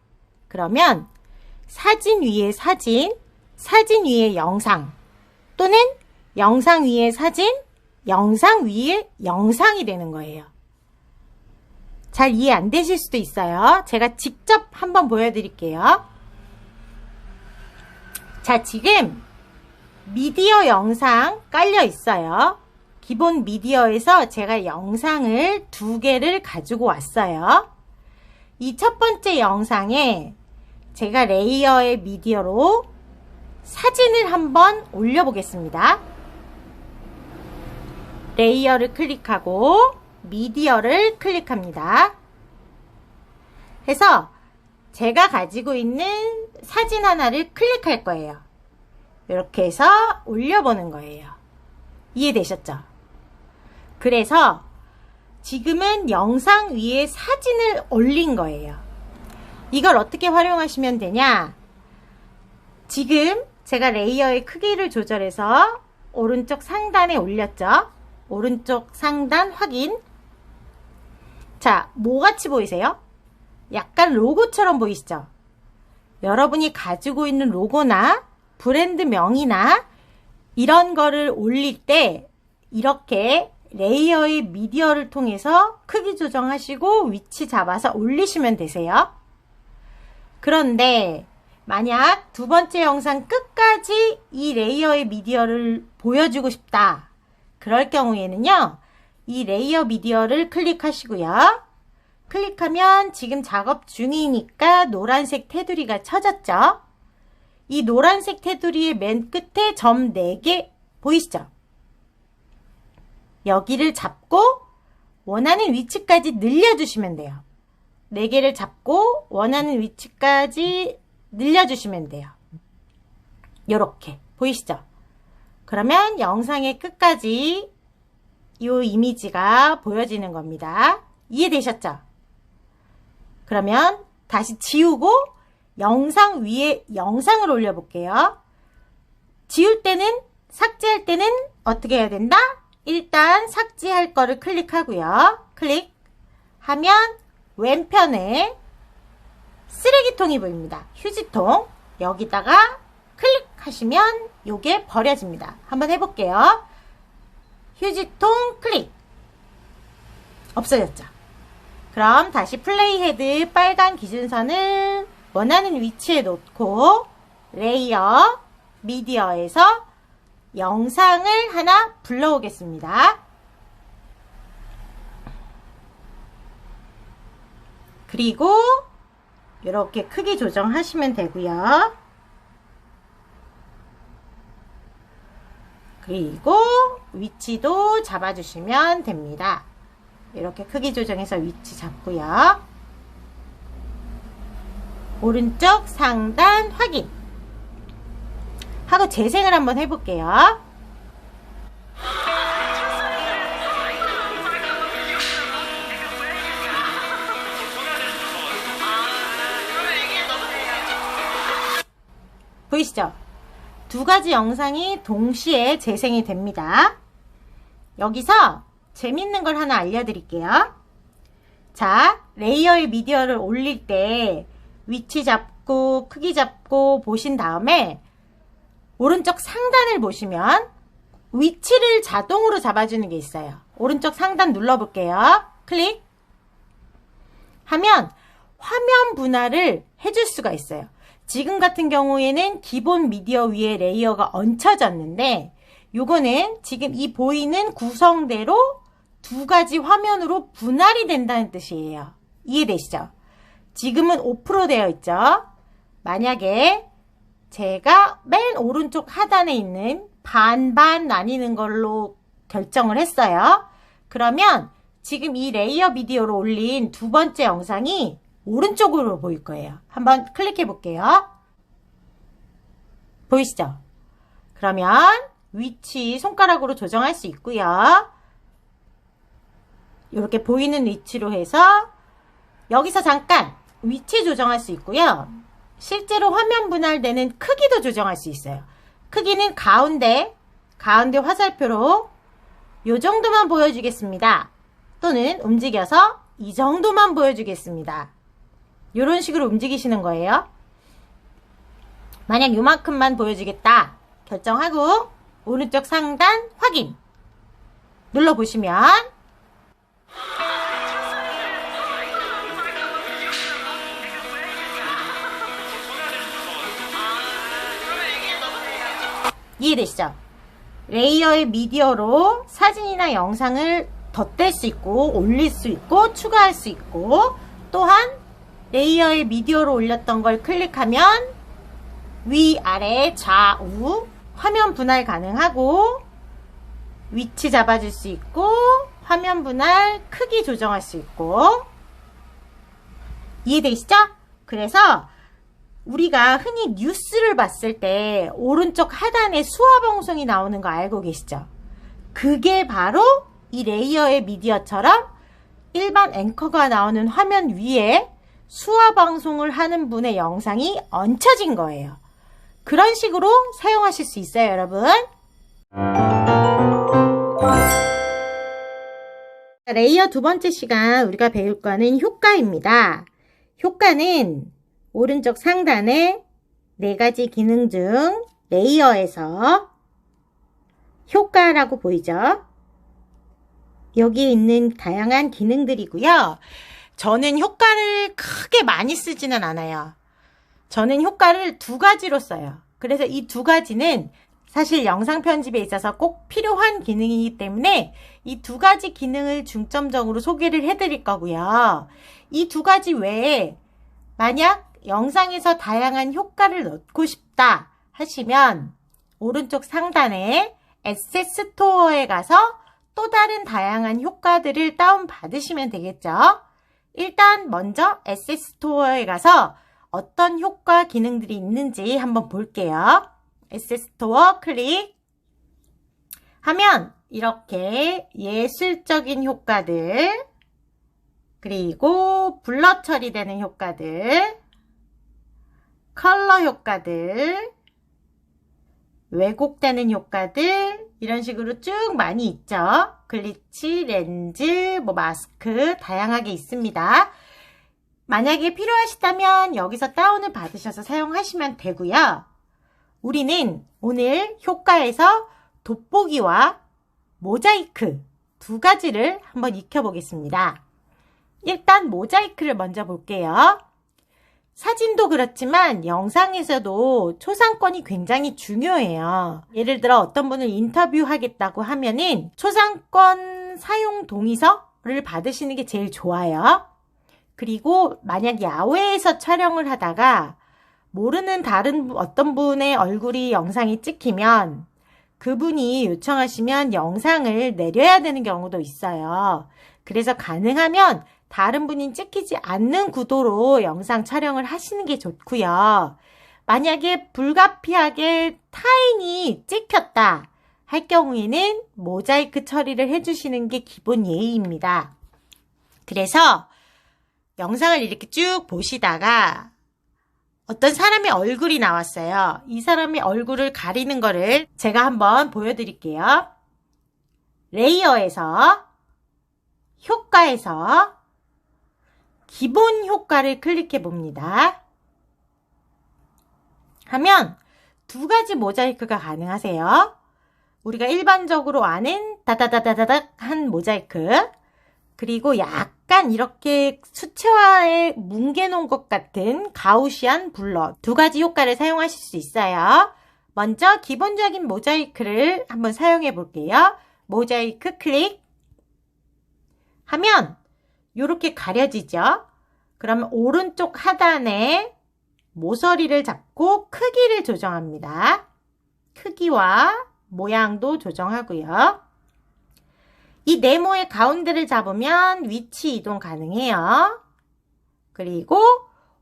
그러면 사진 위에 사진, 사진 위에 영상, 또는 영상 위에 사진, 영상 위에 영상이 되는 거예요. 잘 이해 안 되실 수도 있어요. 제가 직접 한번 보여드릴게요. 자, 지금 미디어 영상 깔려 있어요. 기본 미디어에서 제가 영상을 2개를 가지고 왔어요. 이 첫 번째 영상에 제가 레이어의 미디어로 사진을 한번 올려보겠습니다. 레이어를 클릭하고 미디어를 클릭합니다. 해서 제가 가지고 있는 사진 하나를 클릭할 거예요. 이렇게 해서 올려보는 거예요. 이해되셨죠? 그래서 지금은 영상 위에 사진을 올린 거예요. 이걸 어떻게 활용하시면 되냐? 지금 제가 레이어의 크기를 조절해서 오른쪽 상단에 올렸죠? 오른쪽 상단 확인. 자, 뭐같이 보이세요? 약간 로고처럼 보이시죠? 여러분이 가지고 있는 로고나 브랜드명이나 이런 거를 올릴 때 이렇게 레이어의 미디어를 통해서 크기 조정하시고 위치 잡아서 올리시면 되세요. 그런데 만약 두 번째 영상 끝까지 이 레이어의 미디어를 보여주고 싶다. 그럴 경우에는요. 이 레이어 미디어를 클릭하시고요. 클릭하면 지금 작업 중이니까 노란색 테두리가 쳐졌죠. 이 노란색 테두리의 맨 끝에 점 4개 보이시죠? 여기를 잡고 원하는 위치까지 늘려주시면 돼요. 4개를 잡고 원하는 위치까지 늘려주시면 돼요. 요렇게 보이시죠? 그러면 영상의 끝까지 이 이미지가 보여지는 겁니다. 이해되셨죠? 그러면 다시 지우고 영상 위에 영상을 올려볼게요. 지울 때는, 삭제할 때는 어떻게 해야 된다? 일단 삭제할 거를 클릭하고요. 클릭하면 왼편에 쓰레기통이 보입니다. 휴지통. 여기다가 클릭하시면 요게 버려집니다. 한번 해볼게요. 휴지통 클릭. 없어졌죠? 그럼 다시 플레이 헤드 빨간 기준선을 원하는 위치에 놓고 레이어 미디어에서 영상을 하나 불러오겠습니다. 그리고 이렇게 크기 조정하시면 되고요. 그리고 위치도 잡아주시면 됩니다. 이렇게 크기 조정해서 위치 잡고요. 오른쪽 상단 확인 하고 재생을 한번 해볼게요. 보이시죠? 2가지 영상이 동시에 재생이 됩니다. 여기서 재밌는 걸 하나 알려드릴게요. 자, 레이어의 미디어를 올릴 때 위치 잡고 크기 잡고 보신 다음에 오른쪽 상단을 보시면 위치를 자동으로 잡아주는 게 있어요. 오른쪽 상단 눌러볼게요. 클릭 하면 화면 분할을 해줄 수가 있어요. 지금 같은 경우에는 기본 미디어 위에 레이어가 얹혀졌는데 요거는 지금 이 보이는 구성대로 두 가지 화면으로 분할이 된다는 뜻이에요. 이해되시죠? 지금은 5% 되어 있죠? 만약에 제가 맨 오른쪽 하단에 있는 반반 나뉘는 걸로 결정을 했어요. 그러면 지금 이 레이어 비디오로 올린 두 번째 영상이 오른쪽으로 보일 거예요. 한번 클릭해 볼게요. 보이시죠? 그러면 위치 손가락으로 조정할 수 있고요. 이렇게 보이는 위치로 해서 여기서 잠깐 위치 조정할 수 있고요. 실제로 화면 분할되는 크기도 조정할 수 있어요. 크기는 가운데 화살표로 이 정도만 보여주겠습니다. 또는 움직여서 이 정도만 보여주겠습니다. 이런 식으로 움직이시는 거예요. 만약 요만큼만 보여주겠다 결정하고 오른쪽 상단 확인 눌러보시면 이해되시죠? 레이어의 미디어로 사진이나 영상을 덧댈 수 있고 올릴 수 있고 추가할 수 있고 또한 레이어의 미디어로 올렸던 걸 클릭하면 위, 아래, 좌우 화면 분할 가능하고 위치 잡아줄 수 있고 화면 분할 크기 조정할 수 있고 이해되시죠? 그래서 우리가 흔히 뉴스를 봤을 때 오른쪽 하단에 수화 방송이 나오는 거 알고 계시죠? 그게 바로 이 레이어의 미디어처럼 일반 앵커가 나오는 화면 위에 수화 방송을 하는 분의 영상이 얹혀진 거예요. 그런 식으로 사용하실 수 있어요, 여러분. 레이어 두 번째 시간 우리가 배울 거는 효과입니다. 효과는 오른쪽 상단에 4가지 기능 중 레이어에서 효과라고 보이죠? 여기 있는 다양한 기능들이고요. 저는 효과를 크게 많이 쓰지는 않아요. 저는 효과를 2가지로 써요. 그래서 이 2가지는 사실 영상 편집에 있어서 꼭 필요한 기능이기 때문에 이 2가지 기능을 중점적으로 소개를 해드릴 거고요. 이 2가지 외에 만약 영상에서 다양한 효과를 넣고 싶다 하시면 오른쪽 상단에 에셋 스토어에 가서 또 다른 다양한 효과들을 다운 받으시면 되겠죠. 일단 먼저 에셋 스토어에 가서 어떤 효과 기능들이 있는지 한번 볼게요. 에셋 스토어 클릭 하면 이렇게 예술적인 효과들 그리고 블러 처리되는 효과들 컬러 효과들 왜곡되는 효과들 이런 식으로 쭉 많이 있죠. 글리치, 렌즈, 마스크 다양하게 있습니다. 만약에 필요하시다면 여기서 다운을 받으셔서 사용하시면 되고요. 우리는 오늘 효과에서 돋보기와 모자이크 2가지를 한번 익혀보겠습니다. 일단 모자이크를 먼저 볼게요. 사진도 그렇지만 영상에서도 초상권이 굉장히 중요해요. 예를 들어 어떤 분을 인터뷰하겠다고 하면은 초상권 사용 동의서를 받으시는 게 제일 좋아요. 그리고 만약 야외에서 촬영을 하다가 모르는 다른 어떤 분의 얼굴이 영상이 찍히면 그분이 요청하시면 영상을 내려야 되는 경우도 있어요. 그래서 가능하면 다른 분이 찍히지 않는 구도로 영상 촬영을 하시는 게 좋고요. 만약에 불가피하게 타인이 찍혔다 할 경우에는 모자이크 처리를 해주시는 게 기본 예의입니다. 그래서 영상을 이렇게 쭉 보시다가 어떤 사람의 얼굴이 나왔어요. 이 사람의 얼굴을 가리는 거를 제가 한번 보여드릴게요. 레이어에서 효과에서 기본 효과를 클릭해 봅니다. 하면 두 가지 모자이크가 가능하세요. 우리가 일반적으로 아는 다다다다다닥 한 모자이크, 그리고 약간 이렇게 수채화에 뭉개놓은 것 같은 가우시안 블러, 두 가지 효과를 사용하실 수 있어요. 먼저 기본적인 모자이크를 한번 사용해 볼게요. 모자이크 클릭 하면 이렇게 가려지죠. 그러면 오른쪽 하단에 모서리를 잡고 크기를 조정합니다. 크기와 모양도 조정하고요. 이 네모의 가운데를 잡으면 위치 이동 가능해요. 그리고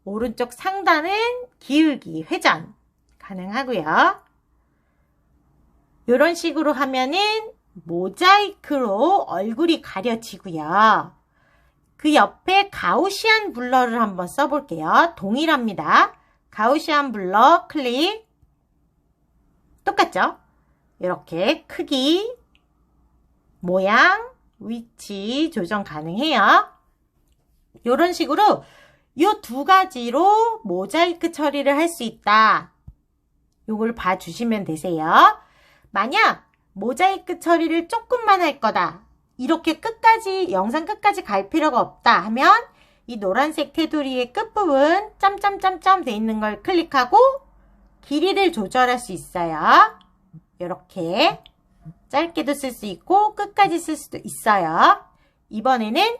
오른쪽 상단은 기울기, 회전 가능하고요. 이런 식으로 하면은 모자이크로 얼굴이 가려지고요. 그 옆에 가우시안 블러를 한번 써볼게요. 동일합니다. 가우시안 블러 클릭. 똑같죠? 이렇게 크기, 모양, 위치 조정 가능해요. 이런 식으로 이 두 가지로 모자이크 처리를 할 수 있다. 요걸 봐주시면 되세요. 만약 모자이크 처리를 조금만 할 거다. 이렇게 끝까지, 영상 끝까지 갈 필요가 없다 하면 이 노란색 테두리의 끝부분 점점점점 돼 있는 걸 클릭하고 길이를 조절할 수 있어요. 이렇게 짧게도 쓸 수 있고 끝까지 쓸 수도 있어요. 이번에는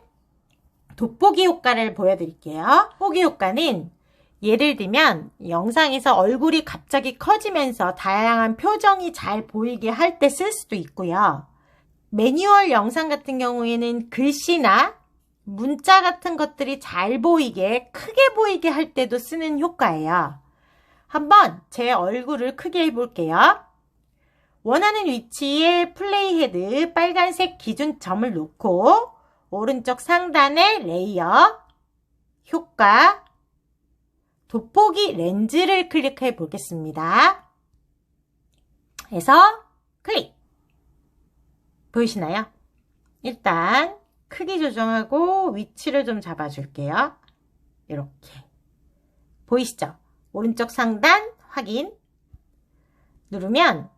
돋보기 효과를 보여드릴게요. 돋보기 효과는 예를 들면 영상에서 얼굴이 갑자기 커지면서 다양한 표정이 잘 보이게 할 때 쓸 수도 있고요. 매뉴얼 영상 같은 경우에는 글씨나 문자 같은 것들이 잘 보이게, 크게 보이게 할 때도 쓰는 효과예요. 한번 제 얼굴을 크게 해볼게요. 원하는 위치에 플레이 헤드 빨간색 기준점을 놓고 오른쪽 상단에 레이어, 효과, 돋보기 렌즈를 클릭해 보겠습니다. 해서 클릭! 보이시나요? 일단 크기 조정하고 위치를 좀 잡아줄게요. 이렇게 보이시죠? 오른쪽 상단 확인 누르면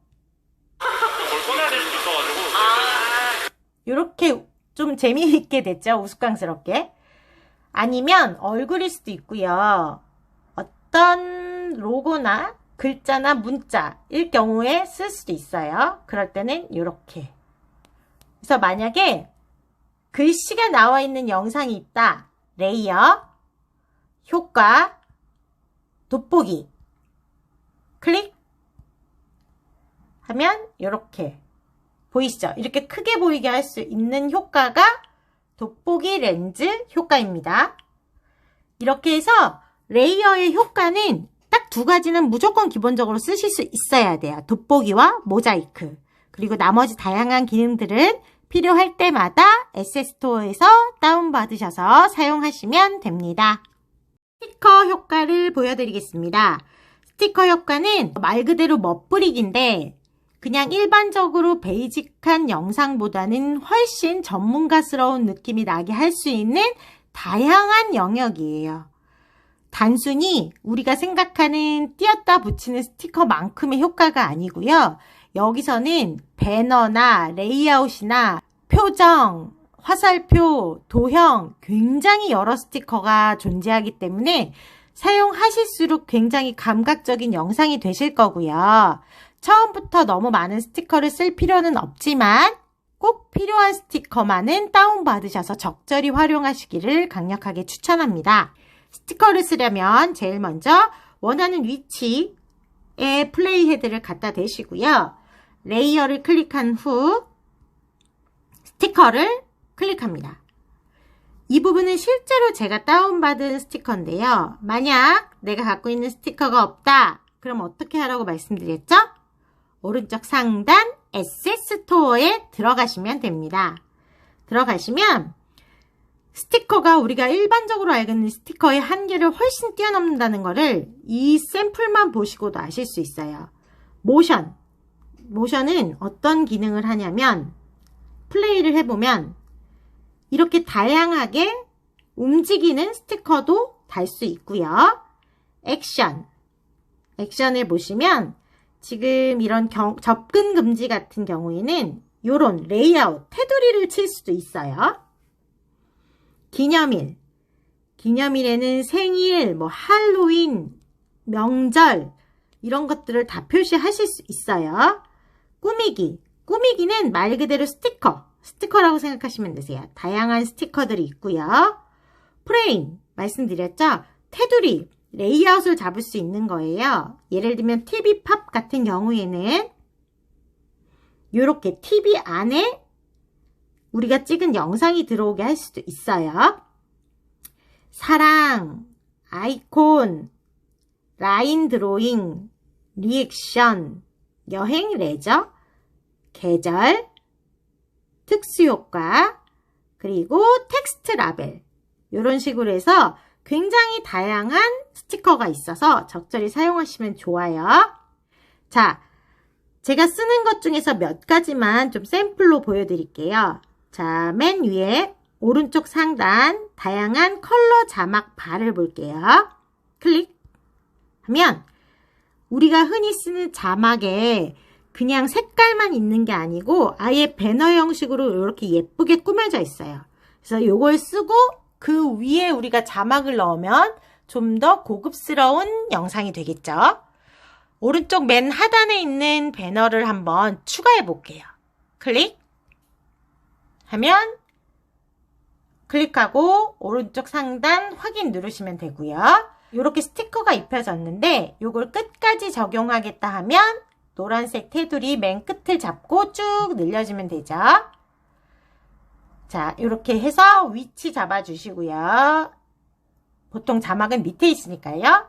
이렇게 좀 재미있게 됐죠? 우스꽝스럽게. 아니면 얼굴일 수도 있고요. 어떤 로고나 글자나 문자일 경우에 쓸 수도 있어요. 그럴 때는 이렇게. 그래서 만약에 글씨가 나와 있는 영상이 있다. 레이어, 효과, 돋보기 클릭 하면 이렇게 보이시죠? 이렇게 크게 보이게 할 수 있는 효과가 돋보기 렌즈 효과입니다. 이렇게 해서 레이어의 효과는 딱 두 가지는 무조건 기본적으로 쓰실 수 있어야 돼요. 돋보기와 모자이크. 그리고 나머지 다양한 기능들은 필요할 때마다 에셋스토어에서 다운받으셔서 사용하시면 됩니다. 스티커 효과를 보여드리겠습니다. 스티커 효과는 말 그대로 멋부리기인데 그냥 일반적으로 베이직한 영상보다는 훨씬 전문가스러운 느낌이 나게 할 수 있는 다양한 영역이에요. 단순히 우리가 생각하는 띄었다 붙이는 스티커만큼의 효과가 아니고요. 여기서는 배너나 레이아웃이나 표정, 화살표, 도형 굉장히 여러 스티커가 존재하기 때문에 사용하실수록 굉장히 감각적인 영상이 되실 거고요. 처음부터 너무 많은 스티커를 쓸 필요는 없지만 꼭 필요한 스티커만은 다운받으셔서 적절히 활용하시기를 강력하게 추천합니다. 스티커를 쓰려면 제일 먼저 원하는 위치에 플레이 헤드를 갖다 대시고요. 레이어를 클릭한 후 스티커를 클릭합니다. 이 부분은 실제로 제가 다운받은 스티커인데요. 만약 내가 갖고 있는 스티커가 없다. 그럼 어떻게 하라고 말씀드렸죠? 오른쪽 상단 에셋 스토어에 들어가시면 됩니다. 들어가시면 스티커가 우리가 일반적으로 알고 있는 스티커의 한계를 훨씬 뛰어넘는다는 것을 이 샘플만 보시고도 아실 수 있어요. 모션은 어떤 기능을 하냐면 플레이를 해보면 이렇게 다양하게 움직이는 스티커도 달 수 있고요. 액션을 보시면 지금 이런 접근 금지 같은 경우에는 요런 레이아웃, 테두리를 칠 수도 있어요. 기념일. 기념일에는 생일, 뭐 할로윈, 명절 이런 것들을 다 표시하실 수 있어요. 꾸미기. 꾸미기는 말 그대로 스티커라고 생각하시면 되세요. 다양한 스티커들이 있고요. 프레임, 말씀드렸죠? 테두리, 레이아웃을 잡을 수 있는 거예요. 예를 들면 TV 팝 같은 경우에는 이렇게 TV 안에 우리가 찍은 영상이 들어오게 할 수도 있어요. 사랑, 아이콘, 라인 드로잉, 리액션, 여행, 레저, 계절, 특수효과, 그리고 텍스트 라벨 이런 식으로 해서 굉장히 다양한 스티커가 있어서 적절히 사용하시면 좋아요. 자, 제가 쓰는 것 중에서 몇 가지만 좀 샘플로 보여드릴게요. 자, 맨 위에 오른쪽 상단 다양한 컬러 자막 바를 볼게요. 클릭하면 우리가 흔히 쓰는 자막에 그냥 색깔만 있는 게 아니고 아예 배너 형식으로 이렇게 예쁘게 꾸며져 있어요. 그래서 이걸 쓰고 그 위에 우리가 자막을 넣으면 좀 더 고급스러운 영상이 되겠죠. 오른쪽 맨 하단에 있는 배너를 한번 추가해 볼게요. 클릭하면 클릭하고 오른쪽 상단 확인 누르시면 되고요. 이렇게 스티커가 입혀졌는데 이걸 끝까지 적용하겠다 하면 노란색 테두리 맨 끝을 잡고 쭉 늘려주면 되죠. 자, 이렇게 해서 위치 잡아주시고요. 보통 자막은 밑에 있으니까요.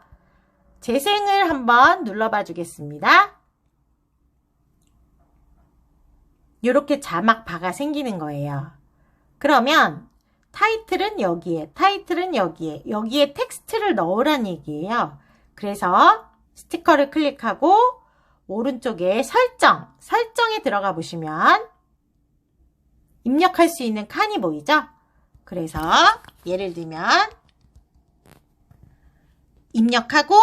재생을 한번 눌러봐 주겠습니다. 이렇게 자막 바가 생기는 거예요. 그러면 타이틀은 여기에, 타이틀은 여기에, 여기에 텍스트를 넣으란 얘기예요. 그래서 스티커를 클릭하고 오른쪽에 설정에 들어가 보시면 입력할 수 있는 칸이 보이죠? 그래서 예를 들면 입력하고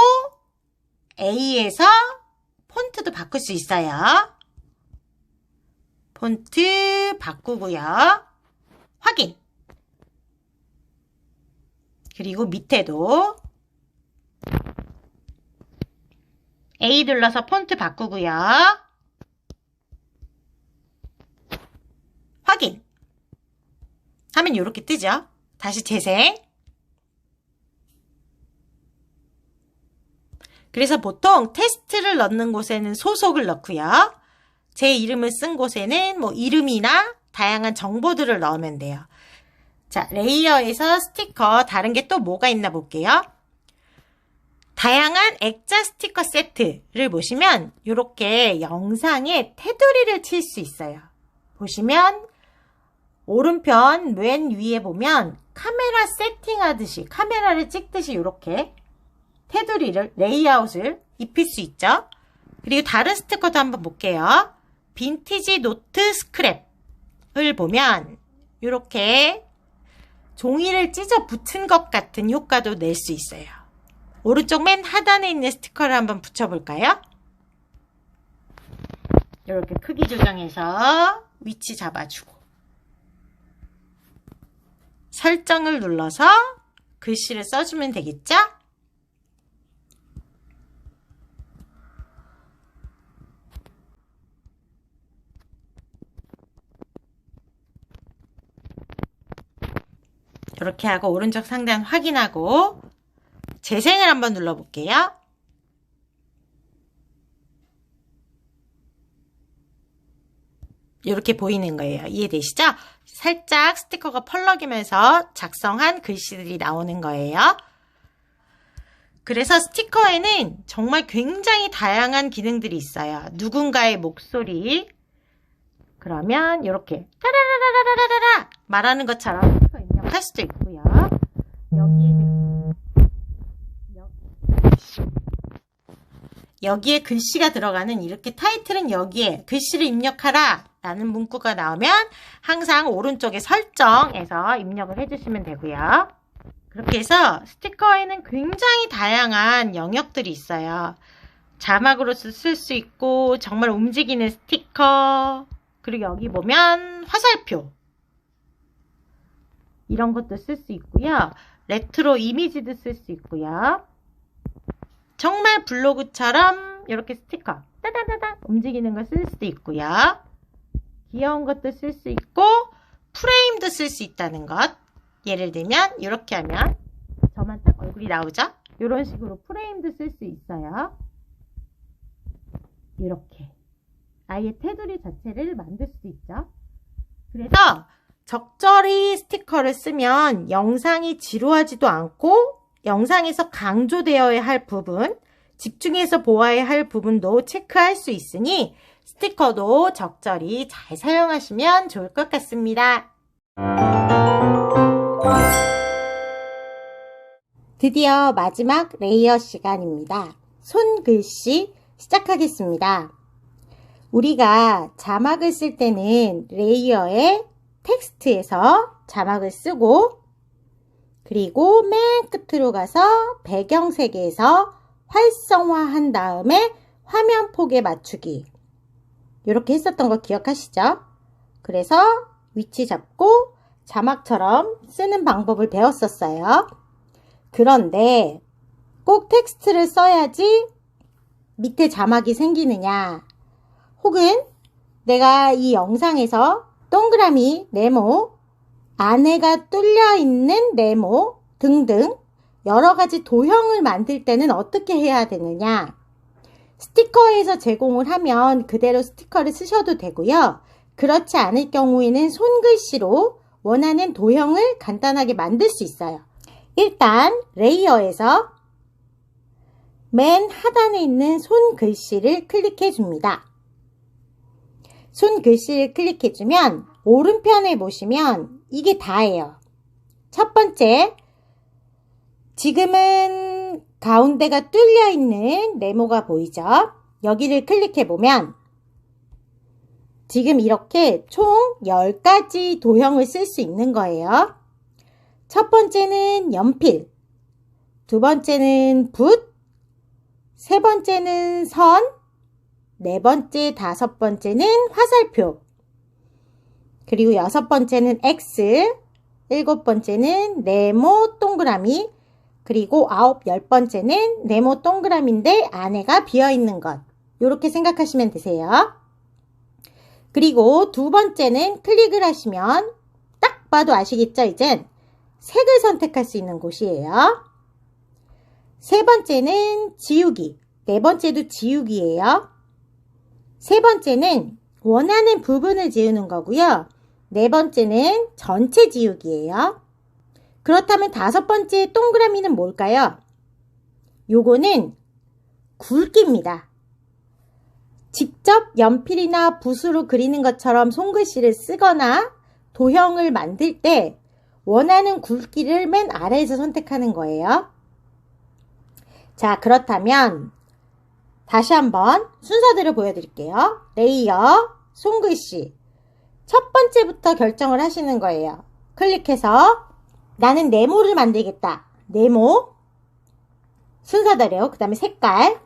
A에서 폰트도 바꿀 수 있어요. 폰트 바꾸고요. 확인. 그리고 밑에도 A 눌러서 폰트 바꾸고요. 확인. 하면 이렇게 뜨죠. 다시 재생. 그래서 보통 테스트를 넣는 곳에는 소속을 넣고요. 제 이름을 쓴 곳에는 뭐 이름이나 다양한 정보들을 넣으면 돼요. 자, 레이어에서 스티커 다른 게 또 뭐가 있나 볼게요. 다양한 액자 스티커 세트를 보시면 이렇게 영상에 테두리를 칠 수 있어요. 보시면 오른편 맨 위에 보면 카메라 세팅하듯이 카메라를 찍듯이 이렇게 테두리를 레이아웃을 입힐 수 있죠. 그리고 다른 스티커도 한번 볼게요. 빈티지 노트 스크랩을 보면 이렇게 종이를 찢어 붙은 것 같은 효과도 낼 수 있어요. 오른쪽 맨 하단에 있는 스티커를 한번 붙여볼까요? 이렇게 크기 조정해서 위치 잡아주고 설정을 눌러서 글씨를 써주면 되겠죠? 이렇게 하고 오른쪽 상단 확인하고 재생을 한번 눌러볼게요. 이렇게 보이는 거예요. 이해되시죠? 살짝 스티커가 펄럭이면서 작성한 글씨들이 나오는 거예요. 그래서 스티커에는 정말 굉장히 다양한 기능들이 있어요. 누군가의 목소리, 그러면 이렇게 따라라라라라라 말하는 것처럼 스티커 입력할 수도 있고요. 여기에 글씨가 들어가는 이렇게 타이틀은 여기에 글씨를 입력하라 라는 문구가 나오면 항상 오른쪽에 설정에서 입력을 해주시면 되고요. 그렇게 해서 스티커에는 굉장히 다양한 영역들이 있어요. 자막으로 쓸 수 있고 정말 움직이는 스티커, 그리고 여기 보면 화살표 이런 것도 쓸 수 있고요. 레트로 이미지도 쓸 수 있고요. 정말 블로그처럼 이렇게 스티커 따다다다 움직이는 거 쓸 수도 있고요. 귀여운 것도 쓸 수 있고 프레임도 쓸 수 있다는 것. 예를 들면 이렇게 하면 저만 딱 얼굴이 나오죠? 이런 식으로 프레임도 쓸 수 있어요. 이렇게 아예 테두리 자체를 만들 수 있죠. 그래서 적절히 스티커를 쓰면 영상이 지루하지도 않고 영상에서 강조되어야 할 부분, 집중해서 보아야 할 부분도 체크할 수 있으니 스티커도 적절히 잘 사용하시면 좋을 것 같습니다. 드디어 마지막 레이어 시간입니다. 손글씨 시작하겠습니다. 우리가 자막을 쓸 때는 레이어에 텍스트에서 자막을 쓰고, 그리고 맨 끝으로 가서 배경색에서 활성화한 다음에 화면 폭에 맞추기, 이렇게 했었던 거 기억하시죠? 그래서 위치 잡고 자막처럼 쓰는 방법을 배웠었어요. 그런데 꼭 텍스트를 써야지 밑에 자막이 생기느냐, 혹은 내가 이 영상에서 동그라미, 네모, 안에가 뚫려 있는 네모 등등 여러가지 도형을 만들 때는 어떻게 해야 되느냐. 스티커에서 제공을 하면 그대로 스티커를 쓰셔도 되고요. 그렇지 않을 경우에는 손글씨로 원하는 도형을 간단하게 만들 수 있어요. 일단 레이어에서 맨 하단에 있는 손글씨를 클릭해 줍니다. 손글씨를 클릭해 주면 오른편에 보시면 이게 다예요. 첫 번째, 지금은 가운데가 뚫려 있는 네모가 보이죠? 여기를 클릭해 보면 지금 이렇게 총 10가지 도형을 쓸 수 있는 거예요. 첫 번째는 연필, 두 번째는 붓, 세 번째는 선, 네 번째, 다섯 번째는 화살표, 그리고 여섯 번째는 X, 일곱 번째는 네모 동그라미, 그리고 아홉, 열 번째는 네모 동그라미인데 안에가 비어있는 것. 이렇게 생각하시면 되세요. 그리고 두 번째는 클릭을 하시면 딱 봐도 아시겠죠? 이젠 색을 선택할 수 있는 곳이에요. 세 번째는 지우기, 네 번째도 지우기예요. 세 번째는 원하는 부분을 지우는 거고요. 네 번째는 전체 지우기예요. 그렇다면 다섯 번째 동그라미는 뭘까요? 요거는 굵기입니다. 직접 연필이나 붓으로 그리는 것처럼 손글씨를 쓰거나 도형을 만들 때 원하는 굵기를 맨 아래에서 선택하는 거예요. 자, 그렇다면 다시 한번 순서대로 보여드릴게요. 레이어, 손글씨. 첫 번째부터 결정을 하시는 거예요. 클릭해서 나는 네모를 만들겠다. 네모. 순서대로. 그 다음에 색깔.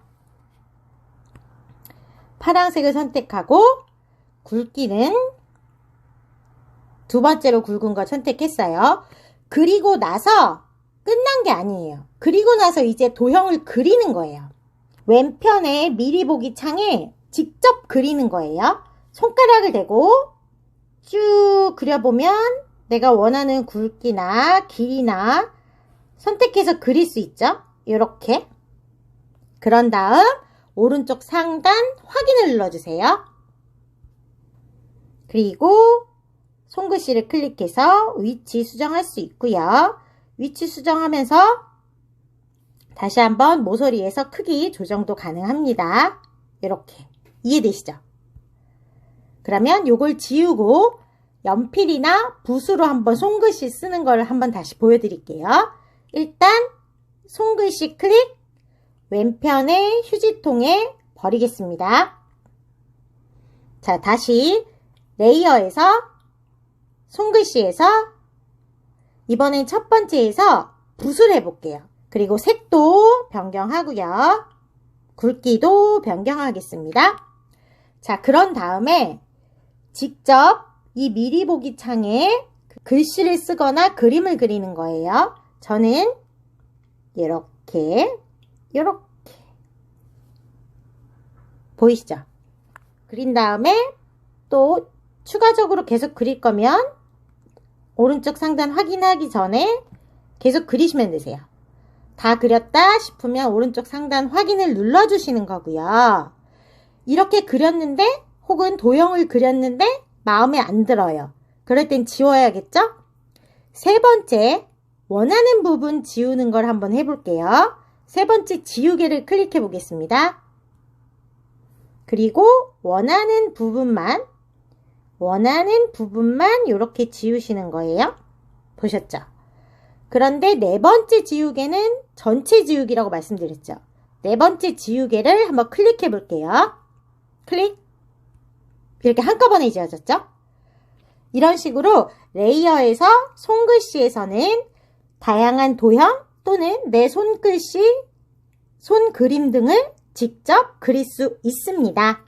파란색을 선택하고 굵기는 두 번째로 굵은 거 선택했어요. 그리고 나서 끝난 게 아니에요. 그리고 나서 이제 도형을 그리는 거예요. 왼편에 미리 보기 창에 직접 그리는 거예요. 손가락을 대고 쭉 그려보면 내가 원하는 굵기나 길이나 선택해서 그릴 수 있죠. 이렇게. 그런 다음 오른쪽 상단 확인을 눌러주세요. 그리고 손글씨를 클릭해서 위치 수정할 수 있고요. 위치 수정하면서 다시 한번 모서리에서 크기 조정도 가능합니다. 이렇게. 이해되시죠? 그러면 요걸 지우고 연필이나 붓으로 한번 손글씨 쓰는 걸 한번 다시 보여드릴게요. 일단 손글씨 클릭, 왼편에 휴지통에 버리겠습니다. 자, 다시 레이어에서 손글씨에서 이번엔 첫 번째에서 붓을 해볼게요. 그리고 색도 변경하고요. 굵기도 변경하겠습니다. 자, 그런 다음에 직접 이 미리 보기 창에 글씨를 쓰거나 그림을 그리는 거예요. 저는 이렇게 보이시죠? 그린 다음에 또 추가적으로 계속 그릴 거면 오른쪽 상단 확인하기 전에 계속 그리시면 되세요. 다 그렸다 싶으면 오른쪽 상단 확인을 눌러주시는 거고요. 이렇게 그렸는데 혹은 도형을 그렸는데 마음에 안 들어요. 그럴 땐 지워야겠죠? 세 번째, 원하는 부분 지우는 걸 한번 해볼게요. 세 번째 지우개를 클릭해 보겠습니다. 그리고 원하는 부분만 이렇게 지우시는 거예요. 보셨죠? 그런데 네 번째 지우개는 전체 지우기라고 말씀드렸죠. 네 번째 지우개를 한번 클릭해 볼게요. 클릭. 이렇게 한꺼번에 지워졌죠? 이런 식으로 레이어에서 손글씨에서는 다양한 도형 또는 내 손글씨, 손그림 등을 직접 그릴 수 있습니다.